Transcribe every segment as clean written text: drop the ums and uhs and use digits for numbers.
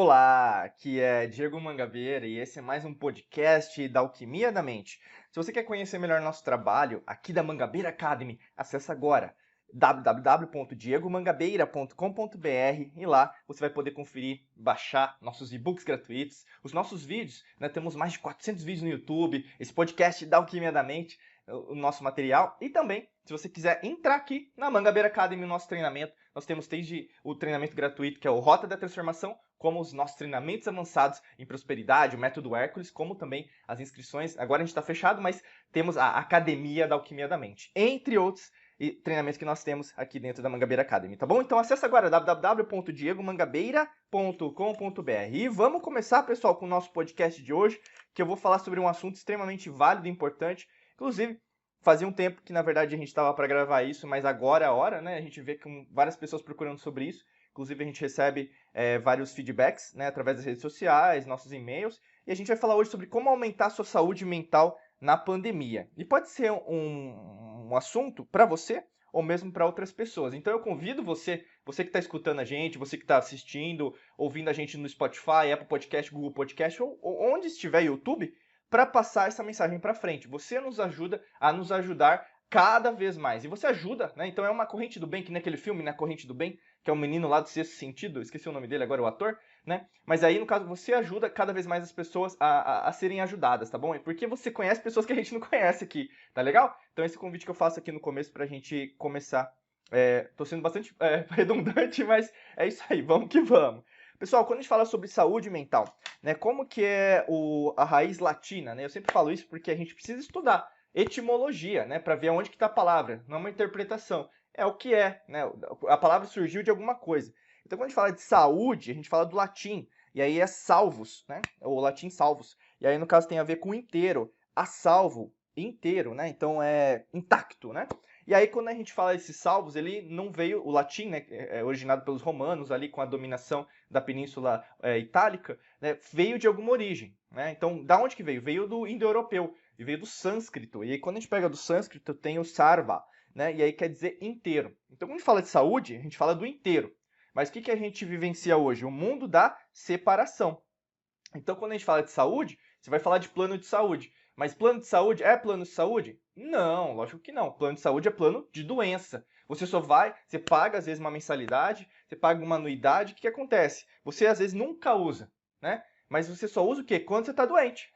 Olá, aqui é Diego Mangabeira e esse é mais um podcast da Alquimia da Mente. Se você quer conhecer melhor nosso trabalho aqui da Mangabeira Academy, acesse agora www.diegomangabeira.com.br e lá você vai poder conferir, baixar nossos e-books gratuitos, os nossos vídeos, né? Temos mais de 400 vídeos no YouTube, esse podcast da Alquimia da Mente, o nosso material, e também, se você quiser entrar aqui na Mangabeira Academy, o nosso treinamento, nós temos desde o treinamento gratuito, que é o Rota da Transformação, como os nossos treinamentos avançados em prosperidade, o método Hércules, como também as inscrições. Agora a gente está fechado, mas temos a Academia da Alquimia da Mente, entre outros treinamentos que nós temos aqui dentro da Mangabeira Academy, tá bom? Então acessa agora www.diegomangabeira.com.br e vamos começar, pessoal, com o nosso podcast de hoje, que eu vou falar sobre um assunto extremamente válido e importante. Inclusive, fazia um tempo que, na verdade, a gente estava para gravar isso, mas agora é a hora, né? A gente vê com várias pessoas procurando sobre isso. Inclusive, a gente recebe vários feedbacks, né, através das redes sociais, nossos e-mails. E a gente vai falar hoje sobre como aumentar a sua saúde mental na pandemia. E pode ser um assunto para você ou mesmo para outras pessoas. Então, eu convido você que está escutando a gente, você que está assistindo, ouvindo a gente no Spotify, Apple Podcast, Google Podcast ou onde estiver YouTube, para passar essa mensagem para frente. Você nos ajuda a nos ajudar cada vez mais. E você ajuda, né? Então é uma corrente do bem, que naquele filme, né, Corrente do Bem, que é um menino lá do Sexto Sentido, esqueci o nome dele agora, o ator, né? Mas aí, no caso, você ajuda cada vez mais as pessoas a serem ajudadas, tá bom? Porque você conhece pessoas que a gente não conhece aqui, tá legal? Então esse convite que eu faço aqui no começo pra gente começar. Tô sendo bastante redundante, mas é isso aí, vamos que vamos. Pessoal, quando a gente fala sobre saúde mental, né, como que é a raiz latina, né? Eu sempre falo isso porque a gente precisa estudar etimologia, né, para ver onde que está a palavra, não é uma interpretação, é o que é, né? A palavra surgiu de alguma coisa. Então, quando a gente fala de saúde, a gente fala do latim, e aí é salvus, né? O latim salvus. E aí, no caso, tem a ver com inteiro, a salvo, inteiro, né? Então, é intacto, né? E aí, quando a gente fala desses salvos, ele não veio, o latim, né, é originado pelos romanos, ali com a dominação da Península Itálica, né, veio de alguma origem, né? Então, da onde que veio? Veio do indo-europeu, e veio do sânscrito. E aí, quando a gente pega do sânscrito, tem o sarva, né? E aí quer dizer inteiro. Então, quando a gente fala de saúde, a gente fala do inteiro. Mas o que a gente vivencia hoje? O mundo da separação. Então, quando a gente fala de saúde, você vai falar de plano de saúde. Mas plano de saúde é plano de saúde? Não, lógico que não. Plano de saúde é plano de doença. Você paga às vezes uma mensalidade, você paga uma anuidade, o que acontece? Você às vezes nunca usa, né? Mas você só usa o quê? Quando você está doente.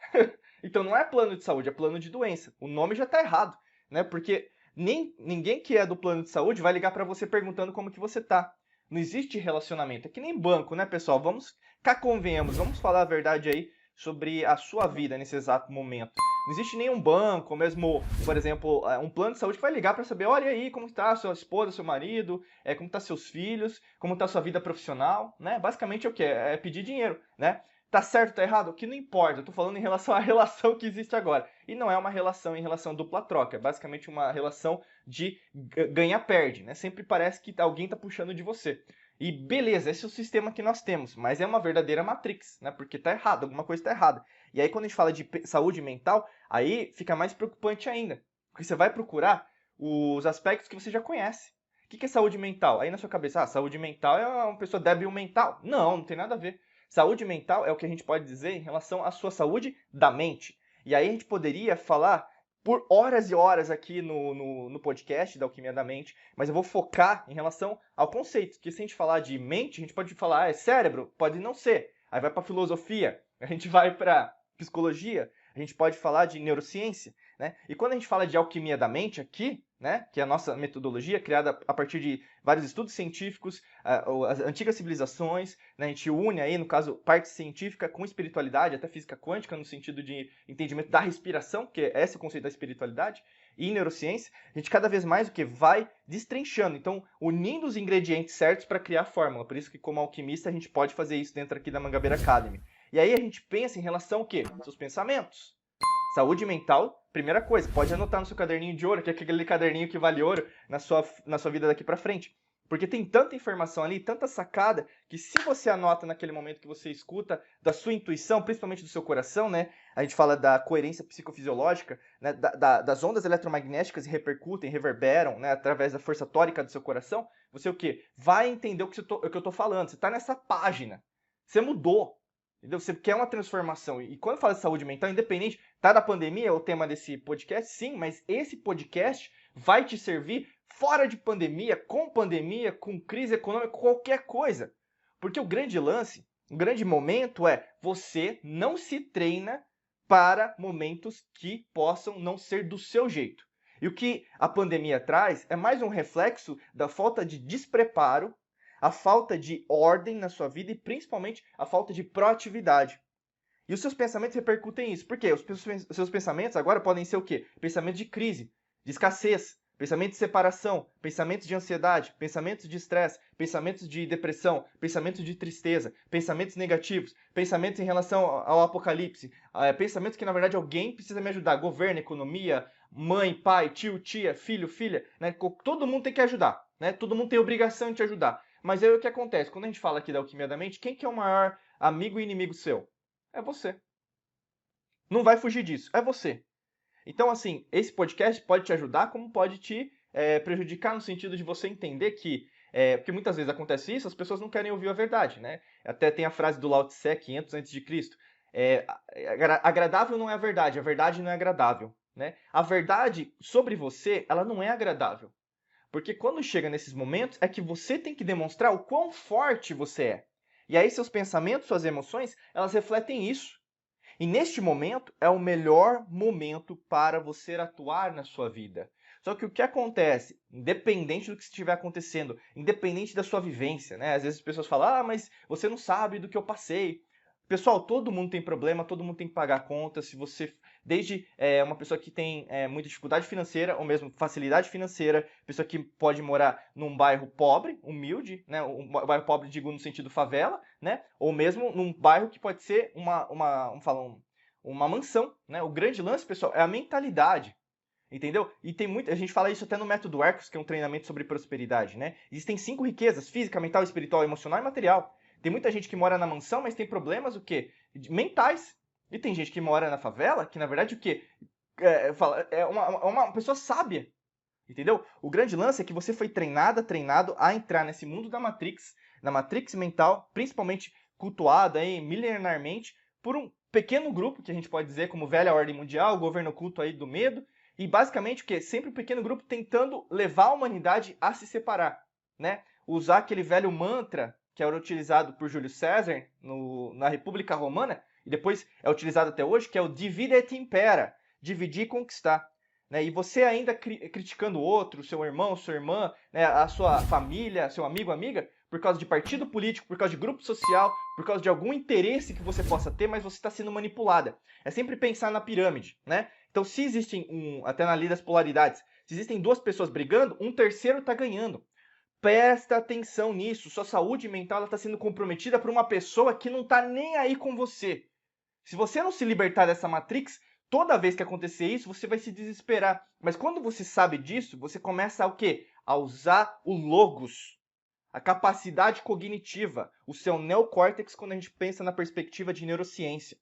Então não é plano de saúde, é plano de doença. O nome já está errado, né? Porque ninguém que é do plano de saúde vai ligar para você perguntando como que você tá. Não existe relacionamento. É que nem banco, né, pessoal? Cá convenhamos, vamos falar a verdade aí sobre a sua vida nesse exato momento. Não existe nenhum banco, ou mesmo, por exemplo, um plano de saúde que vai ligar para saber, olha aí, como está a sua esposa, seu marido, como está seus filhos, como está a sua vida profissional, né? Basicamente é o quê? É pedir dinheiro, né? Tá certo, tá errado? O que não importa, eu tô falando em relação à relação que existe agora. E não é uma relação em relação a dupla troca, é basicamente uma relação de ganha-perde, né? Sempre parece que alguém tá puxando de você. E beleza, esse é o sistema que nós temos, mas é uma verdadeira matrix, né? Porque tá errado, alguma coisa tá errada. E aí quando a gente fala de saúde mental, aí fica mais preocupante ainda, porque você vai procurar os aspectos que você já conhece. O que é saúde mental? Aí na sua cabeça, saúde mental é uma pessoa débil mental. Não, não tem nada a ver. Saúde mental é o que a gente pode dizer em relação à sua saúde da mente. E aí a gente poderia falar por horas e horas aqui no podcast da Alquimia da Mente, mas eu vou focar em relação ao conceito, porque se a gente falar de mente, a gente pode falar, é cérebro? Pode não ser. Aí vai para filosofia, a gente vai para psicologia, a gente pode falar de neurociência, né? E quando a gente fala de alquimia da mente aqui, né, que é a nossa metodologia criada a partir de vários estudos científicos, as antigas civilizações, né, a gente une aí, no caso, parte científica com espiritualidade, até física quântica, no sentido de entendimento da respiração, que é esse o conceito da espiritualidade, e neurociência, a gente cada vez mais o que vai destrinchando, então unindo os ingredientes certos para criar a fórmula. Por isso que como alquimista a gente pode fazer isso dentro aqui da Mangabeira Academy. E aí a gente pensa em relação ao quê? Seus pensamentos. Saúde mental, primeira coisa, pode anotar no seu caderninho de ouro, que é aquele caderninho que vale ouro na sua vida daqui para frente. Porque tem tanta informação ali, tanta sacada, que se você anota naquele momento que você escuta da sua intuição, principalmente do seu coração, né? A gente fala da coerência psicofisiológica, né? Das ondas eletromagnéticas que repercutem, reverberam, né? Através da força tórica do seu coração. Você o quê? Vai entender o que eu tô falando. Você está nessa página. Você mudou. Entendeu? Você quer uma transformação. E quando fala de saúde mental, independente, tá da pandemia, é o tema desse podcast, sim, mas esse podcast vai te servir fora de pandemia, com crise econômica, qualquer coisa. Porque o grande lance, o grande momento é você não se treina para momentos que possam não ser do seu jeito. E o que a pandemia traz é mais um reflexo da falta de despreparo, a falta de ordem na sua vida e principalmente a falta de proatividade. E os seus pensamentos repercutem isso. Por quê? Os seus pensamentos agora podem ser o quê? Pensamentos de crise, de escassez, pensamentos de separação, pensamentos de ansiedade, pensamentos de estresse, pensamentos de depressão, pensamentos de tristeza, pensamentos negativos, pensamentos em relação ao apocalipse, pensamentos que na verdade alguém precisa me ajudar, governo, economia, mãe, pai, tio, tia, filho, filha, né? Todo mundo tem que ajudar, né? Todo mundo tem obrigação de te ajudar. Mas aí o que acontece? Quando a gente fala aqui da alquimia da mente, quem que é o maior amigo e inimigo seu? É você. Não vai fugir disso, é você. Então, assim, esse podcast pode te ajudar, como pode te prejudicar no sentido de você entender que, porque muitas vezes acontece isso, as pessoas não querem ouvir a verdade, né? Até tem a frase do Lao Tse, 500 a.C., agradável não é a verdade não é agradável, né? A verdade sobre você, ela não é agradável. Porque quando chega nesses momentos, é que você tem que demonstrar o quão forte você é. E aí seus pensamentos, suas emoções, elas refletem isso. E neste momento é o melhor momento para você atuar na sua vida. Só que o que acontece, independente do que estiver acontecendo, independente da sua vivência, né? Às vezes as pessoas falam, mas você não sabe do que eu passei. Pessoal, todo mundo tem problema, todo mundo tem que pagar conta. Se você, desde uma pessoa que tem muita dificuldade financeira, ou mesmo facilidade financeira, pessoa que pode morar num bairro pobre, humilde, né? Um bairro pobre, digo, no sentido favela, né? Ou mesmo num bairro que pode ser uma mansão, né? O grande lance, pessoal, é a mentalidade. Entendeu? E tem muito. A gente fala isso até no método Arcos, que é um treinamento sobre prosperidade, né? Existem 5 riquezas: física, mental, espiritual, emocional e material. Tem muita gente que mora na mansão, mas tem problemas o quê? Mentais. E tem gente que mora na favela, que na verdade o quê? É uma pessoa sábia. Entendeu? O grande lance é que você foi treinado a entrar nesse mundo da Matrix, na Matrix mental, principalmente cultuada aí milenarmente por um pequeno grupo, que a gente pode dizer como velha ordem mundial, o governo oculto aí do medo, e basicamente o que? Sempre um pequeno grupo tentando levar a humanidade a se separar, né? Usar aquele velho mantra que era utilizado por Júlio César na República Romana, e depois é utilizado até hoje, que é o divide et impera, dividir e conquistar. Né? E você ainda criticando o outro, seu irmão, sua irmã, né? A sua família, seu amigo, amiga, por causa de partido político, por causa de grupo social, por causa de algum interesse que você possa ter, mas você está sendo manipulada. É sempre pensar na pirâmide, né? Então, se existem, até na lei das polaridades, se existem duas pessoas brigando, um terceiro está ganhando. Presta atenção nisso. Sua saúde mental está sendo comprometida por uma pessoa que não está nem aí com você. Se você não se libertar dessa Matrix, toda vez que acontecer isso, você vai se desesperar. Mas quando você sabe disso, você começa a o quê? A usar o logos, a capacidade cognitiva, o seu neocórtex quando a gente pensa na perspectiva de neurociência.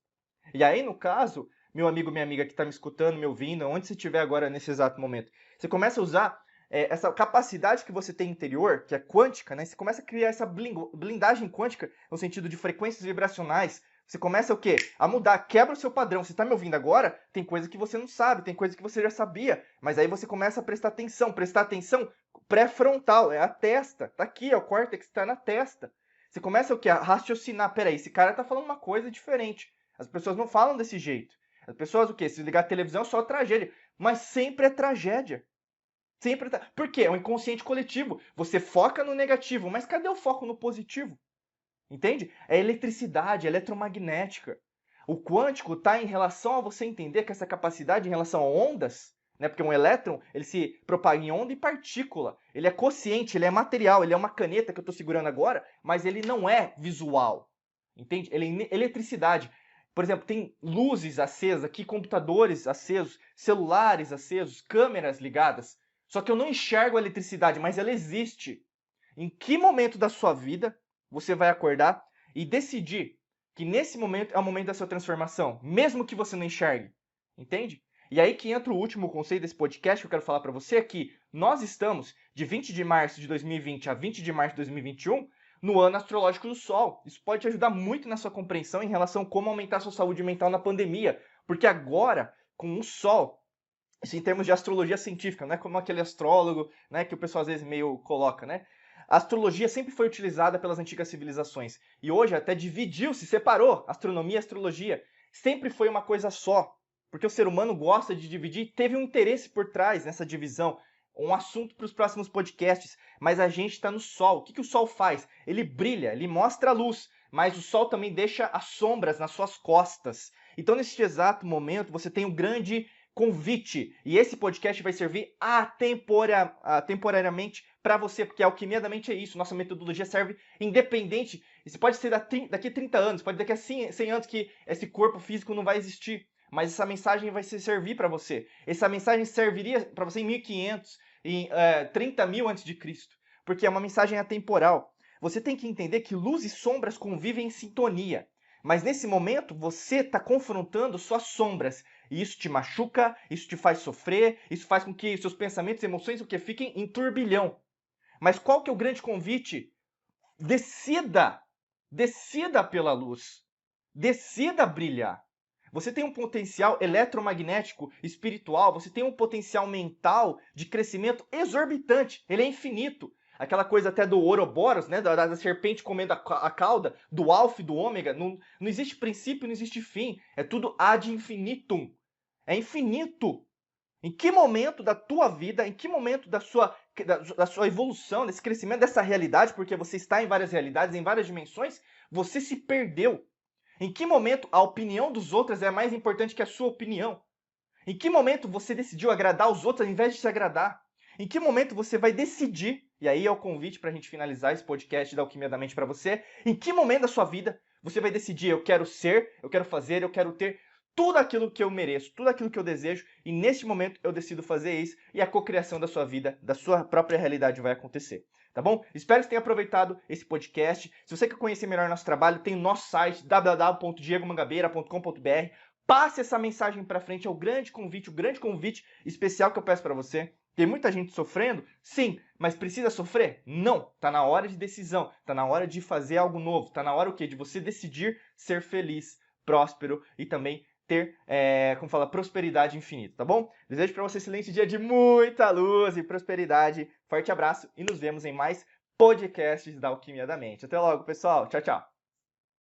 E aí, no caso, meu amigo, minha amiga que está me escutando, me ouvindo, onde você estiver agora nesse exato momento, você começa a usar essa capacidade que você tem interior, que é quântica, né? Você começa a criar essa blindagem quântica no sentido de frequências vibracionais. Você começa o quê? A mudar, quebra o seu padrão. Você está me ouvindo agora? Tem coisa que você não sabe, tem coisa que você já sabia, mas aí você começa a prestar atenção pré-frontal, é a testa, tá aqui, é o córtex, está na testa. Você começa o quê? A raciocinar, peraí, esse cara tá falando uma coisa diferente. As pessoas não falam desse jeito. As pessoas o quê? Se ligar a televisão é só tragédia, mas sempre é tragédia. Sempre. Por quê? É um inconsciente coletivo. Você foca no negativo, mas cadê o foco no positivo? Entende? É eletricidade, é eletromagnética. O quântico está em relação a você entender que essa capacidade em relação a ondas, né? Porque um elétron ele se propaga em onda e partícula. Ele é consciente, ele é material, ele é uma caneta que eu estou segurando agora, mas ele não é visual. Entende? Ele é eletricidade. Por exemplo, tem luzes acesas aqui, computadores acesos, celulares acesos, câmeras ligadas. Só que eu não enxergo a eletricidade, mas ela existe. Em que momento da sua vida você vai acordar e decidir que nesse momento é o momento da sua transformação, mesmo que você não enxergue? Entende? E aí que entra o último conceito desse podcast que eu quero falar para você, é que nós estamos, de 20 de março de 2020 a 20 de março de 2021, no ano astrológico do Sol. Isso pode te ajudar muito na sua compreensão em relação a como aumentar a sua saúde mental na pandemia, porque agora, com o Sol, isso em termos de astrologia científica, não é como aquele astrólogo, né, que o pessoal às vezes meio coloca, né? A astrologia sempre foi utilizada pelas antigas civilizações e hoje até dividiu, se separou, astronomia e astrologia. Sempre foi uma coisa só, porque o ser humano gosta de dividir, teve um interesse por trás nessa divisão, um assunto para os próximos podcasts, mas a gente está no Sol. O que o Sol faz? Ele brilha, ele mostra a luz, mas o Sol também deixa as sombras nas suas costas. Então, neste exato momento, você tem um grande convite, e esse podcast vai servir temporariamente para você, porque a Alquimia da Mente é isso, nossa metodologia serve independente, isso pode ser daqui a 30 anos, pode ser daqui a 100 anos que esse corpo físico não vai existir, mas essa mensagem vai servir para você. Essa mensagem serviria para você em 1500, em 30.000 a.C., porque é uma mensagem atemporal. Você tem que entender que luz e sombras convivem em sintonia, mas nesse momento você está confrontando suas sombras, e isso te machuca, isso te faz sofrer, isso faz com que seus pensamentos e emoções fiquem em turbilhão. Mas qual que é o grande convite? Decida pela luz, decida brilhar. Você tem um potencial eletromagnético, espiritual, você tem um potencial mental de crescimento exorbitante, ele é infinito. Aquela coisa até do Ouroboros, né, da serpente comendo a cauda, do alfa e do ômega, não existe princípio, não existe fim, é tudo ad infinitum. É infinito. Em que momento da tua vida, em que momento da sua evolução, desse crescimento, dessa realidade, porque você está em várias realidades, em várias dimensões, você se perdeu? Em que momento a opinião dos outros é mais importante que a sua opinião? Em que momento você decidiu agradar os outros ao invés de se agradar? Em que momento você vai decidir, e aí é o convite para a gente finalizar esse podcast da Alquimia da Mente para você, em que momento da sua vida você vai decidir, eu quero ser, eu quero fazer, eu quero ter tudo aquilo que eu mereço, tudo aquilo que eu desejo, e neste momento eu decido fazer isso, e a cocriação da sua vida, da sua própria realidade vai acontecer. Tá bom? Espero que você tenha aproveitado esse podcast. Se você quer conhecer melhor nosso trabalho, tem o nosso site www.diegomangabeira.com.br. Passe essa mensagem para frente, é o grande convite especial que eu peço para você. Tem muita gente sofrendo? Sim, mas precisa sofrer? Não. Tá na hora de decisão, tá na hora de fazer algo novo, tá na hora o quê? De você decidir ser feliz, próspero e também ter, prosperidade infinita, tá bom? Desejo para você um excelente dia de muita luz e prosperidade. Forte abraço e nos vemos em mais podcasts da Alquimia da Mente. Até logo, pessoal. Tchau, tchau.